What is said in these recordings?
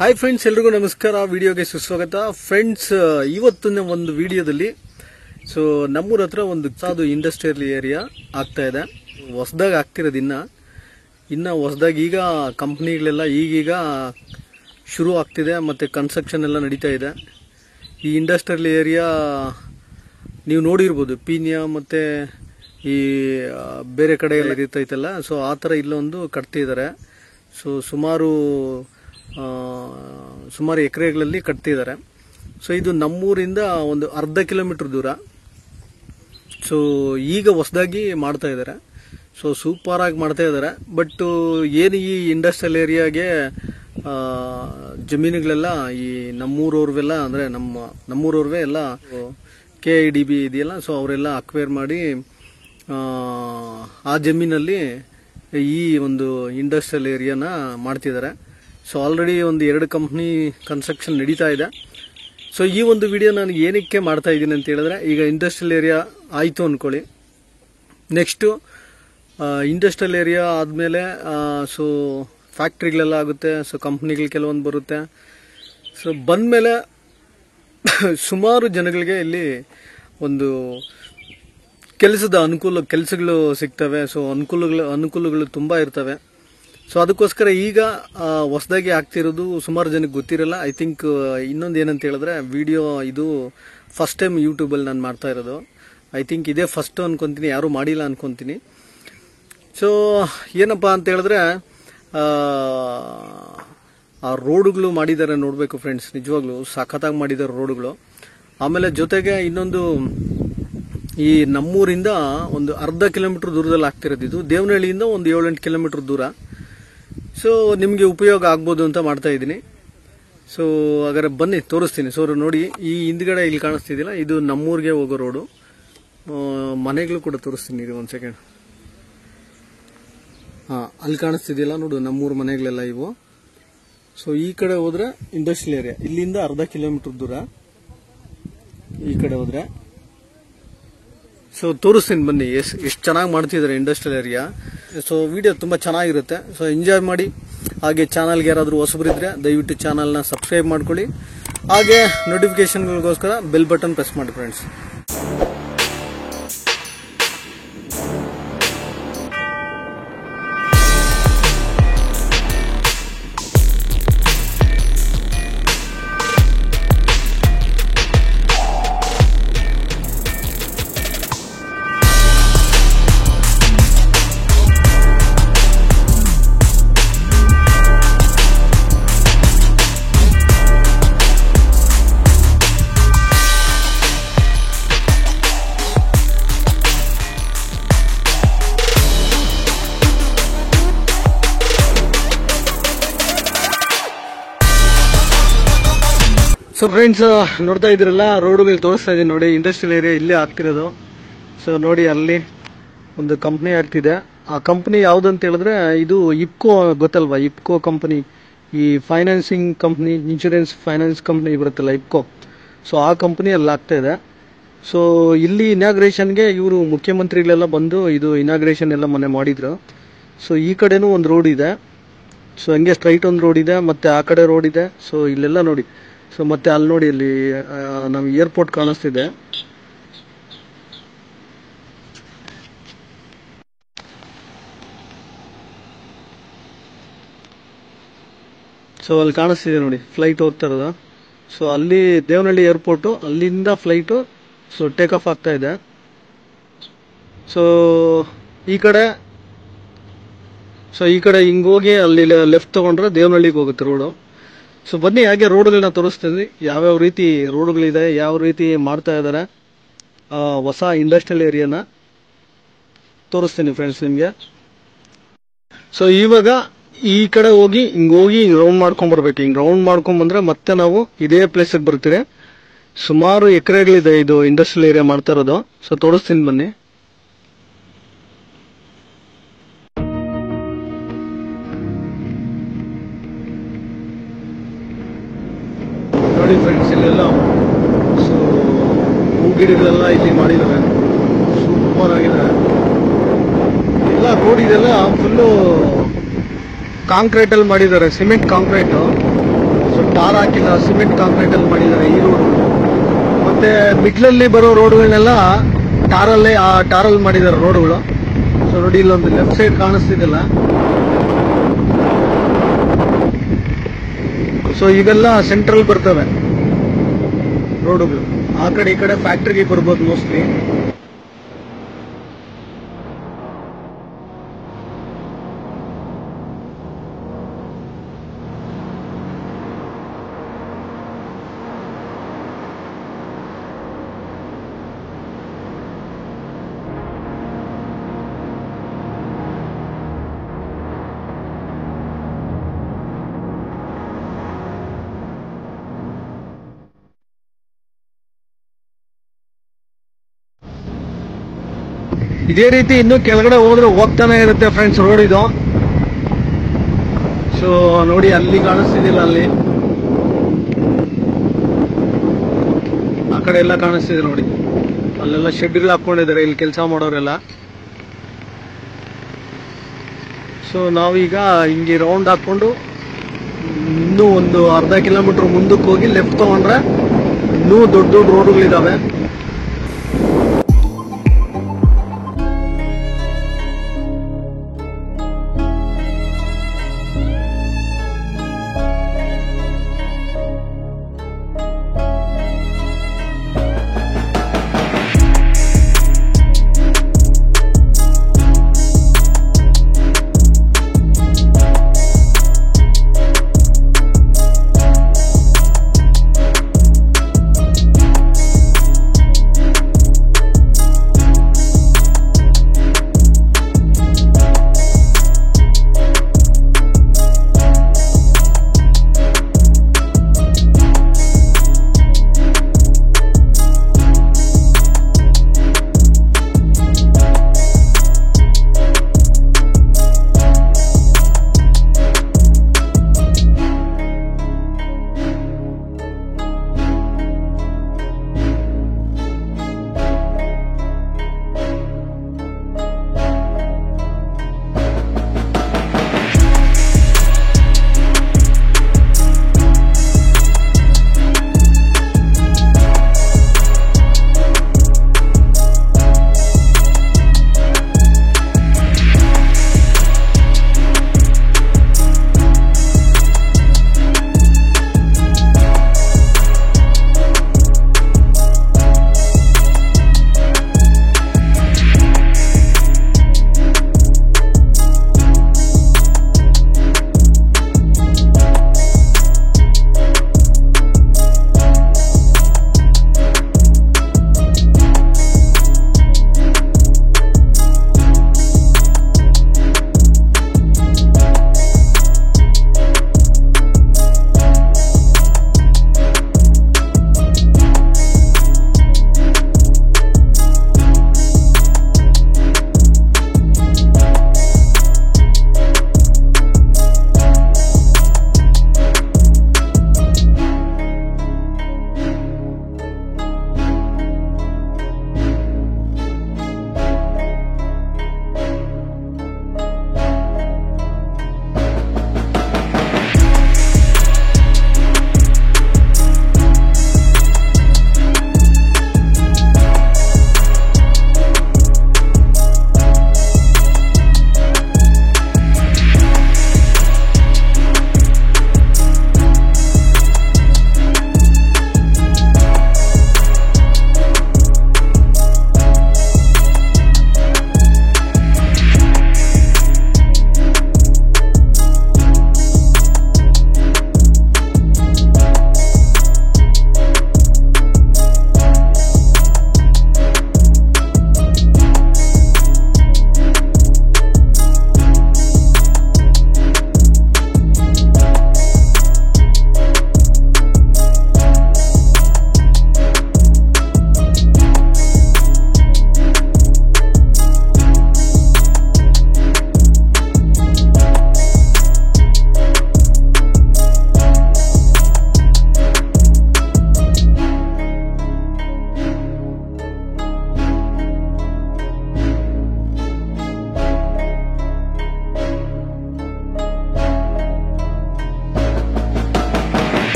Hi friends, ಎಲ್ರಿಗೂ ನಮಸ್ಕಾರ. ವಿಡಿಯೋಗೆ ಸುಸ್ವಾಗತ. ಫ್ರೆಂಡ್ಸ್, ಇವತ್ತಿನ ಒಂದು ವಿಡಿಯೋದಲ್ಲಿ ನಮ್ಮೂರ ಹತ್ರ ಒಂದು ಇಂಡಸ್ಟ್ರಿಯಲ್ ಏರಿಯಾ ಆಗ್ತಾ ಇದೆ. ಹೊಸದಾಗಿ ಆಗ್ತಿರೋದು ಇನ್ನ ಹೊಸದಾಗಿ ಈಗ ಕಂಪ್ನಿಗಳೆಲ್ಲ ಈಗೀಗ ಶುರು ಆಗ್ತಿದೆ ಮತ್ತು ಕನ್ಸ್ಟ್ರಕ್ಷನ್ ಎಲ್ಲ ನಡೀತಾ ಇದೆ. ಈ ಇಂಡಸ್ಟ್ರಿಯಲ್ ಏರಿಯಾ ನೀವು ನೋಡಿರ್ಬೋದು, ಪೀನ್ಯಾ ಮತ್ತು ಈ ಬೇರೆ ಕಡೆ ಎಲ್ಲ ಇರ್ತೈತಲ್ಲ, ಆ ಥರ ಇಲ್ಲೊಂದು ಕಟ್ತಿದ್ದಾರೆ. ಸುಮಾರು ಎಕರೆಗಳಲ್ಲಿ ಕಟ್ತಿದ್ದಾರೆ. ಇದು ನಮ್ಮೂರಿಂದ ಒಂದು ಅರ್ಧ ಕಿಲೋಮೀಟರ್ ದೂರ. ಈಗ ಹೊಸದಾಗಿ ಮಾಡ್ತಾ ಇದ್ದಾರೆ. ಸೂಪರ್ ಆಗಿ ಮಾಡ್ತಾ ಇದ್ದಾರೆ. ಬಟ್ ಏನು ಈ ಇಂಡಸ್ಟ್ರಿಯಲ್ ಏರಿಯಾಗೆ ಜಮೀನುಗಳೆಲ್ಲ ಈ ನಮ್ಮೂರವ್ರವೆಲ್ಲ ಅಂದ್ರೆ ನಮ್ಮೂರವ್ರವೇ ಎಲ್ಲ KIDB ಇದೆಯಲ್ಲ, ಅವರೆಲ್ಲ ಅಕ್ವೈರ್ ಮಾಡಿ ಆ ಜಮೀನಲ್ಲಿ ಈ ಒಂದು ಇಂಡಸ್ಟ್ರಿಯಲ್ ಏರಿಯಾನ ಮಾಡ್ತಿದ್ದಾರೆ. ಆಲ್ರೆಡಿ ಒಂದು 2 ಕಂಪ್ನಿ ಕನ್ಸ್ಟ್ರಕ್ಷನ್ ನಡೀತಾ ಇದೆ. ಈ ಒಂದು ವಿಡಿಯೋ ನಾನು ಏನಕ್ಕೆ ಮಾಡ್ತಾ ಇದ್ದೀನಿ ಅಂತ ಹೇಳಿದ್ರೆ, ಈಗ ಇಂಡಸ್ಟ್ರಿಯಲ್ ಏರಿಯಾ ಆಯಿತು ಅಂದ್ಕೊಳ್ಳಿ, ನೆಕ್ಸ್ಟು ಇಂಡಸ್ಟ್ರಿಯಲ್ ಏರಿಯಾ ಆದಮೇಲೆ ಫ್ಯಾಕ್ಟ್ರಿಗಳೆಲ್ಲ ಆಗುತ್ತೆ, ಕಂಪ್ನಿಗಳು ಕೆಲವೊಂದು ಬರುತ್ತೆ. ಬಂದಮೇಲೆ ಸುಮಾರು ಜನಗಳಿಗೆ ಇಲ್ಲಿ ಒಂದು ಕೆಲಸಗಳು ಸಿಗ್ತವೆ. ಅನುಕೂಲಗಳು ತುಂಬ ಇರ್ತವೆ. ಅದಕ್ಕೋಸ್ಕರ ಈಗ ಹೊಸದಾಗಿ ಆಗ್ತಿರೋದು ಸುಮಾರು ಜನಕ್ಕೆ ಗೊತ್ತಿರಲ್ಲ. ಐ ಥಿಂಕ್ ಇನ್ನೊಂದು ಏನಂತ ಹೇಳಿದ್ರೆ, ವಿಡಿಯೋ ಇದು ಫಸ್ಟ್ ಟೈಮ್ ಯೂಟ್ಯೂಬಲ್ಲಿ ನಾನು ಮಾಡ್ತಾ ಇರೋದು. ಐ ಥಿಂಕ್ ಇದೇ ಫಸ್ಟ್ ಅನ್ಕೊಂತೀನಿ, ಯಾರೂ ಮಾಡಿಲ್ಲ ಅನ್ಕೊಂತೀನಿ. ಏನಪ್ಪಾ ಅಂತ ಹೇಳಿದ್ರೆ, ಆ ರೋಡುಗಳು ಮಾಡಿದ್ದಾರೆ, ನೋಡಬೇಕು ಫ್ರೆಂಡ್ಸ್, ನಿಜವಾಗ್ಲೂ ಸಖತ್ತಾಗಿ ಮಾಡಿದ್ದಾರೆ ರೋಡುಗಳು. ಆಮೇಲೆ ಜೊತೆಗೆ ಇನ್ನೊಂದು, ಈ ನಮ್ಮೂರಿಂದ ಒಂದು ಅರ್ಧ ಕಿಲೋಮೀಟರ್ ದೂರದಲ್ಲಿ ಆಗ್ತಿರೋದು. ಇದು ದೇವನಹಳ್ಳಿಯಿಂದ ಒಂದು 7-8 ಕಿಲೋಮೀಟರ್ ದೂರ. ನಿಮಗೆ ಉಪಯೋಗ ಆಗ್ಬೋದು ಅಂತ ಮಾಡ್ತಾ ಇದ್ದೀನಿ. ಹಾಗಾದ್ರೆ ಬನ್ನಿ ತೋರಿಸ್ತೀನಿ. ನೋಡಿ, ಈ ಹಿಂದ್ಗಡೆ ಇಲ್ಲಿ ಕಾಣಿಸ್ತಿದಿಲ್ಲ, ಇದು ನಮ್ಮೂರಿಗೆ ಹೋಗೋ ರೋಡು. ಮನೆಗಳು ಕೂಡ ತೋರಿಸ್ತೀನಿ, ಇದು ಒಂದು ಸೆಕೆಂಡ್. ಅಲ್ಲಿ ಕಾಣಿಸ್ತಿದಿಲ್ಲ ನೋಡು, ನಮ್ಮೂರ ಮನೆಗಳೆಲ್ಲ ಇವು. ಈ ಕಡೆ ಹೋದ್ರೆ ಇಂಡಸ್ಟ್ರಿಯಲ್ ಏರಿಯಾ, ಇಲ್ಲಿಂದ ಅರ್ಧ ಕಿಲೋಮೀಟರ್ ದೂರ. ಈ ಕಡೆ ಹೋದ್ರೆ ತೋರಿಸ್ತೀನಿ ಬನ್ನಿ ಎಷ್ಟು ಚೆನ್ನಾಗಿ ಮಾಡ್ತಿದ್ದಾರೆ ಇಂಡಸ್ಟ್ರಿಯಲ್ ಏರಿಯಾ. ವಿಡಿಯೋ ತುಂಬಾ ಚೆನ್ನಾಗಿರುತ್ತೆ. ಎಂಜಾಯ್ ಮಾಡಿ. ಹಾಗೆ ಚಾನಲ್ಗೆ ಯಾರಾದರೂ ಹೊಸಬರಿದ್ರೆ ದಯವಿಟ್ಟು ಚಾನಲ್ನ ಸಬ್ಸ್ಕ್ರೈಬ್ ಮಾಡ್ಕೊಳ್ಳಿ. ಹಾಗೆ ನೋಟಿಫಿಕೇಶನ್ಗಳಿಗೋಸ್ಕರ ಬೆಲ್ ಬಟನ್ ಪ್ರೆಸ್ ಮಾಡಿ ಫ್ರೆಂಡ್ಸ್. ಫ್ರೆಂಡ್ಸ್, ನೋಡ್ತಾ ಇದ್ರಲ್ಲ, ರೋಡುಗಳು ತೋರಿಸ್ತಾ ಇದೀನಿ ನೋಡಿ. ಇಂಡಸ್ಟ್ರಿಯಲ್ ಏರಿಯಾ ಇಲ್ಲೇ ಆಗ್ತಿರೋದು. ನೋಡಿ, ಅಲ್ಲಿ ಒಂದು ಕಂಪ್ನಿ ಆಗ್ತಿದೆ. ಆ ಕಂಪ್ನಿ ಯಾವ್ದಂತ ಹೇಳಿದ್ರೆ, ಇದು ಇಪ್ಕೋ ಗೊತ್ತಲ್ವಾ? ಇಪ್ಕೋ ಕಂಪನಿ, ಈ financing company, insurance finance company ಬರುತ್ತಲ್ಲ, ಇಪ್ಕೋ. ಆ ಕಂಪನಿ ಅಲ್ಲಿ ಆಗ್ತಾ ಇದೆ. ಇಲ್ಲಿ ಇನಾಗ್ರೇಷನ್ಗೆ ಇವರು ಮುಖ್ಯಮಂತ್ರಿಗಳೆಲ್ಲ ಬಂದು ಇದು ಇನಾಗ್ರೇಷನ್ ಎಲ್ಲ ಮೊನ್ನೆ ಮಾಡಿದ್ರು. ಈ ಕಡೆನೂ ಒಂದು ರೋಡ್ ಇದೆ. ಹಂಗೆ ಸ್ಟ್ರೈಟ್ ಒಂದು ರೋಡ್ ಇದೆ, ಮತ್ತೆ ಆ ಕಡೆ ರೋಡ್ ಇದೆ. ಇಲ್ಲೆಲ್ಲ ನೋಡಿ. ಮತ್ತೆ ಅಲ್ಲಿ ನೋಡಿ, ಅಲ್ಲಿ ನಮ್ಗೆ ಏರ್ಪೋರ್ಟ್ ಕಾಣಿಸ್ತಿದೆ. ಅಲ್ಲಿ ಕಾಣಿಸ್ತಿದೆ ನೋಡಿ, ಫ್ಲೈಟ್ ಹೋಗ್ತಾ ಇರೋದು. ಅಲ್ಲಿ ದೇವನಹಳ್ಳಿ ಏರ್ಪೋರ್ಟು, ಅಲ್ಲಿಂದ ಫ್ಲೈಟು ಟೇಕ್ ಆಫ್ ಆಗ್ತಾ ಇದೆ. ಈ ಕಡೆ ಹಿಂಗೋಗಿ ಅಲ್ಲಿ ಲೆಫ್ಟ್ ತಗೊಂಡ್ರೆ ದೇವನಹಳ್ಳಿಗೆ ಹೋಗುತ್ತೆ ರೋಡು. ಬನ್ನಿ, ಹಾಗೆ ರೋಡ್ಗಳನ್ನ ತೋರಿಸ್ತೀನಿ, ಯಾವ್ಯಾವ ರೀತಿ ರೋಡ್ಗಳಿದೆ, ಯಾವ ರೀತಿ ಮಾಡ್ತಾ ಇದ್ದಾರೆ. ಹೊಸ ಇಂಡಸ್ಟ್ರಿಯಲ್ ಏರಿಯಾನ ತೋರಿಸ್ತೀನಿ ಫ್ರೆಂಡ್ಸ್ ನಿಮಗೆ. ಇವಾಗ ಈ ಕಡೆ ಹೋಗಿ ಹಿಂಗೋಗಿ ರೌಂಡ್ ಮಾಡ್ಕೊಂಡ್ ಬರ್ಬೇಕು. ಹಿಂಗ್ ರೌಂಡ್ ಮಾಡ್ಕೊಂಡ್ ಬಂದ್ರೆ ಮತ್ತೆ ನಾವು ಇದೇ ಪ್ಲೇಸಿಗೆ ಬರ್ತೀವಿ. ಸುಮಾರು ಎಕರೆಗಳಿದೆ ಇದು ಇಂಡಸ್ಟ್ರಿಯಲ್ ಏರಿಯಾ ಮಾಡ್ತಾ ಇರೋದು. ತೋರಿಸ್ತೀನಿ ಬನ್ನಿ. ನೋಡಿ ಫ್ರೆಂಡ್ಸ್, ಇಲ್ಲೆಲ್ಲ ಹೂ ಗಿಡಗಳೆಲ್ಲ ಇಲ್ಲಿ ಮಾಡಿದ್ದಾರೆ. ಸೂಪರ್ ಆಗಿದೆ ಎಲ್ಲ ರೋಡ್. ಇದೆಲ್ಲ ಫುಲ್ಲು ಕಾಂಕ್ರೀಟ್ ಅಲ್ಲಿ ಮಾಡಿದ್ದಾರೆ, ಸಿಮೆಂಟ್ ಕಾಂಕ್ರೀಟ್. ಸೊ ಟಾರ್ ಹಾಕಿಲ್ಲ, ಸಿಮೆಂಟ್ ಕಾಂಕ್ರೀಟ್ ಅಲ್ಲಿ ಮಾಡಿದ್ದಾರೆ ಈ ರೋಡ್. ಮತ್ತೆ ಮಿಡ್ಲಲ್ಲಿ ಬರೋ ರೋಡ್ಗಳನ್ನೆಲ್ಲ ಟಾರಲ್ಲಿ ಮಾಡಿದ್ದಾರೆ ರೋಡ್ಗಳು. ಸೊ ನೋಡಿ ಇಲ್ಲೊಂದು ಲೆಫ್ಟ್ ಸೈಡ್ ಕಾಣಿಸ್ತಿದೆಯಲ್ಲ, ಸೊ ಇವೆಲ್ಲ ಸೆಂಟ್ರಲ್ ಬರ್ತವೆ ರೋಡ್ಗಳು. ಆ ಕಡೆ ಈ ಕಡೆ ಫ್ಯಾಕ್ಟ್ರಿಗೆ ಬರ್ಬೋದು ಮೋಸ್ಟ್ಲಿ. ಇದೇ ರೀತಿ ಇನ್ನು ಕೆಳಗಡೆ ಹೋದ್ರೆ ಹೋಗ್ತಾನೆ ಇರುತ್ತೆ ಫ್ರೆಂಡ್ಸ್ ರೋಡ್ ಇದು. ಸೊ ನೋಡಿ ಅಲ್ಲಿ ಕಾಣಿಸ್ತಿದಿಲ್ಲ, ಅಲ್ಲಿ ಆ ಕಡೆ ಎಲ್ಲ ಕಾಣಿಸ್ತಿದೆ ನೋಡಿ, ಅಲ್ಲೆಲ್ಲ ಶೆಡ್ಗಳು ಹಾಕೊಂಡಿದ್ದಾರೆ ಇಲ್ಲಿ ಕೆಲಸ ಮಾಡೋರೆಲ್ಲ. ಸೊ ನಾವೀಗ ಹಿಂಗೆ ರೌಂಡ್ ಹಾಕೊಂಡು ಇನ್ನೂ ಒಂದು ಅರ್ಧ ಕಿಲೋಮೀಟರ್ ಮುಂದಕ್ಕೆ ಹೋಗಿ ಲೆಫ್ಟ್ ತಗೊಂಡ್ರೆ ಇನ್ನೂ ದೊಡ್ಡ ದೊಡ್ಡ ರೋಡ್ಗಳಿದಾವೆ.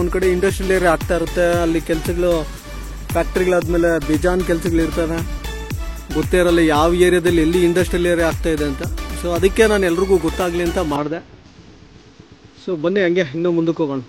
ಒಂದ್ ಕಡೆ ಇಂಡಸ್ಟ್ರಿಯಲ್ ಏರಿಯಾ ಆಗ್ತಾ ಇರುತ್ತೆ, ಅಲ್ಲಿ ಕೆಲಸಗಳು ಫ್ಯಾಕ್ಟ್ರಿಗಳಾದ್ಮೇಲೆ ಬೇಜಾನ್ ಕೆಲಸಗಳು ಇರ್ತವೆ, ಗೊತ್ತೇ ಇರಲ್ಲ ಯಾವ ಏರಿಯಾದಲ್ಲಿ ಎಲ್ಲಿ ಇಂಡಸ್ಟ್ರಿಯಲ್ ಏರಿಯಾ ಆಗ್ತಾ ಇದೆ ಅಂತ. ಸೊ ಅದಕ್ಕೆ ನಾನು ಎಲ್ರಿಗೂ ಗೊತ್ತಾಗ್ಲಿ ಅಂತ ಮಾಡಿದೆ. ಸೊ ಬನ್ನಿ ಹಂಗೆ ಇನ್ನೂ ಮುಂದಕ್ಕೆ ಹೋಗೋಣ.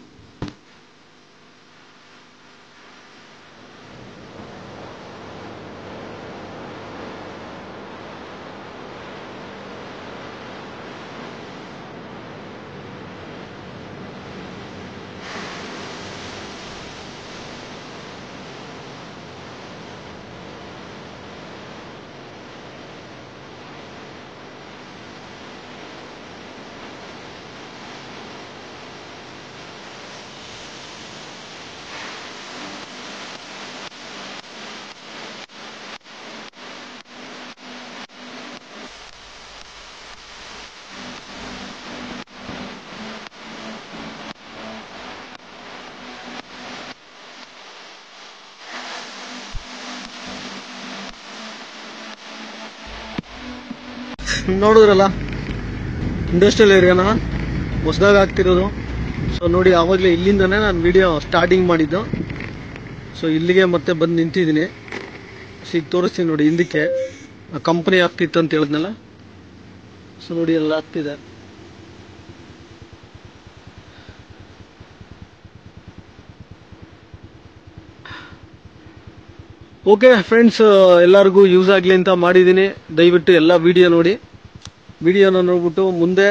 ನೋಡಿದ್ರಲ್ಲ ಇಂಡಸ್ಟ್ರಿಯಲ್ ಏರಿಯಾನ ಹೊಸದಾಗಿ ಆಗ್ತಿರೋದು. ಸೊ ನೋಡಿ, ಆವಾಗಲೇ ಇಲ್ಲಿಂದನೇ ನಾನು ವಿಡಿಯೋ ಸ್ಟಾರ್ಟಿಂಗ್ ಮಾಡಿದ್ದು. ಸೊ ಇಲ್ಲಿಗೆ ಮತ್ತೆ ಬಂದು ನಿಂತಿದ್ದೀನಿ. ಈಗ ತೋರಿಸ್ತೀನಿ ನೋಡಿ, ಹಿಂದಕ್ಕೆ ಕಂಪನಿ ಆಗ್ತಿತ್ತು ಅಂತ ಹೇಳಿದ್ನಲ್ಲ. ಸೊ ನೋಡಿ, ಎಲ್ಲ ಆಗ್ತಿದೆ. ಓಕೆ ಫ್ರೆಂಡ್ಸ್, ಎಲ್ಲರಿಗೂ ಯೂಸ್ ಆಗಲಿ ಅಂತ ಮಾಡಿದ್ದೀನಿ. ದಯವಿಟ್ಟು ಎಲ್ಲ ವಿಡಿಯೋ ನೋಡಿ. ವಿಡಿಯೋನ ನೋಡ್ಬಿಟ್ಟು ಮುಂದೆ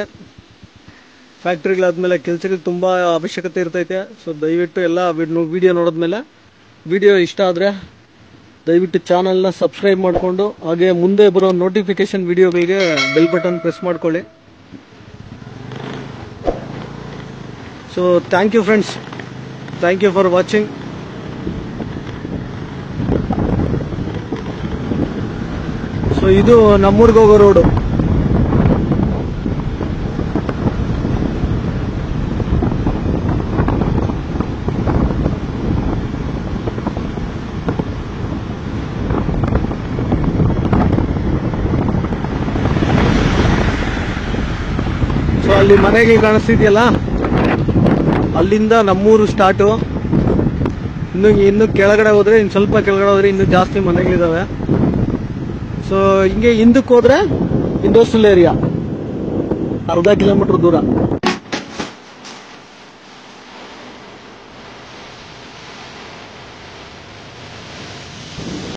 ಫ್ಯಾಕ್ಟ್ರಿಗಳಾದ್ಮೇಲೆ ಕೆಲಸಕ್ಕೆ ತುಂಬ ಅವಶ್ಯಕತೆ ಇರ್ತೈತೆ. ಸೊ ದಯವಿಟ್ಟು ಎಲ್ಲ ವಿಡಿಯೋ ನೋಡಿದ್ಮೇಲೆ ವಿಡಿಯೋ ಇಷ್ಟ ಆದರೆ ದಯವಿಟ್ಟು ಚಾನಲ್ನ ಸಬ್ಸ್ಕ್ರೈಬ್ ಮಾಡಿಕೊಂಡು ಹಾಗೆ ಮುಂದೆ ಬರೋ ನೋಟಿಫಿಕೇಶನ್ ವಿಡಿಯೋಗಳಿಗೆ ಬೆಲ್ ಬಟನ್ ಪ್ರೆಸ್ ಮಾಡ್ಕೊಳ್ಳಿ. So thank you friends, thank you for watching. So ಇದು ನಮ್ಮೂರಿಗೆ ಹೋಗೋ ರೋಡು. ಸೊ ಅಲ್ಲಿ ಮನೆಗೆ ಕಾಣಿಸ್ತಿದೆಯಲ್ಲ, ಅಲ್ಲಿಂದ ನಮ್ಮೂರು ಸ್ಟಾರ್ಟು. ಇನ್ನು ಕೆಳಗಡೆ ಹೋದ್ರೆ, ಇನ್ನು ಸ್ವಲ್ಪ ಕೆಳಗಡೆ ಹೋದ್ರೆ ಇನ್ನೂ ಜಾಸ್ತಿ ಮನೆಗಳಿದಾವೆ. ಸೊ ಹಿಂಗೆ ಹಿಂದಕ್ಕೆ ಹೋದ್ರೆ ಇಂಡಸ್ಟ್ರಿಯಲ್ ಏರಿಯಾ, ಅರ್ಧ ಕಿಲೋಮೀಟರ್ ದೂರ.